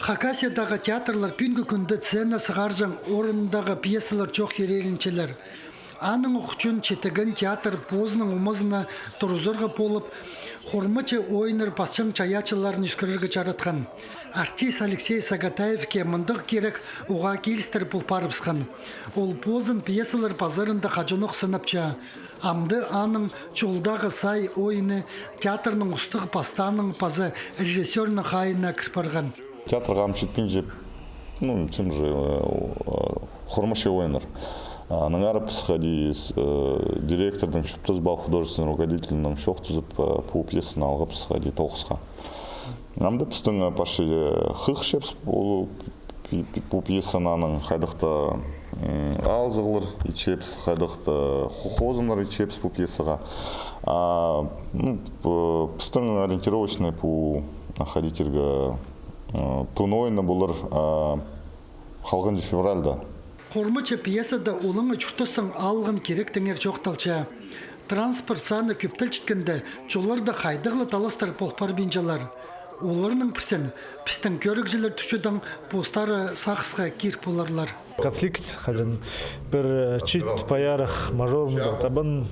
Хакасиядағы театрлар пүнгі күнді сцена сығаржың орындағы пьесалар жоқ ерелінчелер. Аның ұқчын четігін театр позының умызына тұрузырға болып, Хормычы ойныр пасчың чаячыларын үскіріргі чаратқан. Артист Алексей Сагатаевке мындық керек уға келістір пұлпарыпсқан. Ол позын пьесалар пазарында қажынық сынапча. Амды аның чолдағы сай ойыны театрның ұстық пастаның пазы режиссерінің қайына кірпарған. Театрға амчытпен жеп, чем же, Хормычы ойныр. Наңарып сходи директордың шыптызбал художественный руководительдің шоқ түзіп по пьесаны алғып сходи тоғысқа. Намды пістің пашы хық шепс по пьесананың қайдықты алзығылыр ичепс, қайдықты хозымлар ичепс по пьесаға. Пістің ориентировочный по ходительгі тунойны бұлыр қалғын февральда. Хормычы пьесада олыңы чүктістің алғын керек теңер жоқталча. Транспорт саны көптіл чіткенде жоларда қайдығылы таластыр полпар бенжалар. Оларының пісін, пістің көрікжілер түшудің постары сақысқа кир боларлар. Конфликт қажын бір чит паярық мажор табын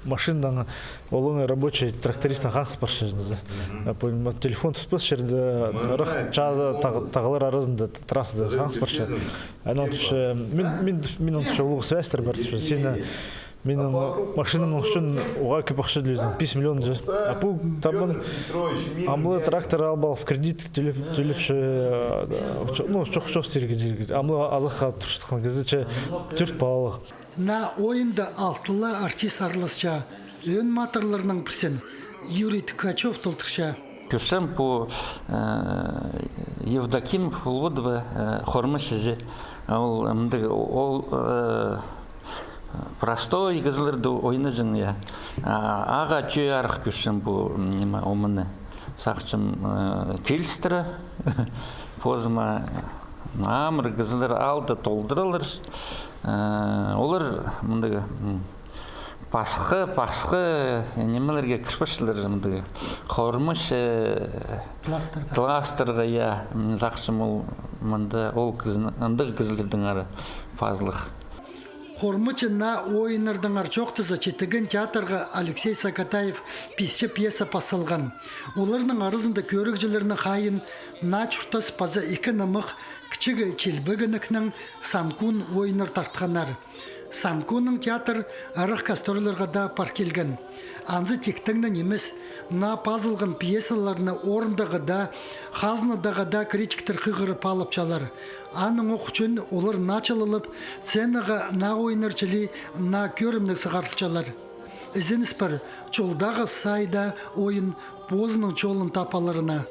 машиндан олыңы рабочий трактористан қақсы баршыжынызы. Телефон түспіс жерді рық чады тағылар арызында трассада қақсы баршы. Мен ұлғы свәстір бар. Менің машинамның үшін оға көп ақша төлейсің, 5 миллион жүз. Бұл табын амлы трактор албал, кредит төлепші, жоқ стерген жерге. Амлы азыққа тұршытқан кезде түрт балалық. На ойында алтылы артист арылысша, өн матырларының бірсен Юрий Ткачев толтырша. Пюшем по Евдоким Хулудова Хормычы. Ол простой гызлырды ойны жын, я. Аға түйе арық көшім бұл омыны. Сақчым келістірі, позыма амыр гызлыр алды толдырылыр. Олар пасқы немелерге кірпішілер Хормыч кластырға, я. Сақчым ол гызлырдың ары фазлық. Хормычы на ойынырдың арчоқтызы четігін театрға Алексей Сагатаев писче пьеса пасылған. Оларының арызында көрікжілерінің қайын на чұртас паза екі намық кішігі челбігінікнің Санкун ойыныр тартқанар. Санкунның театр арық кастерлерға да паркелген. Анзы тектіңнің емес на пазылған пьесаларыны орындағы да, қазынадағы да критиктер қығырып алып чалар. Аның оқучын олар началылып, сценаға на ойнарчылы на көрімнік сығартылчалар. Ізініс бір чолдағы сайда ойын позының чолын тапаларына.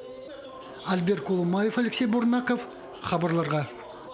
Альбер Кулумаев, Алексей Бурнаков, хабарларға.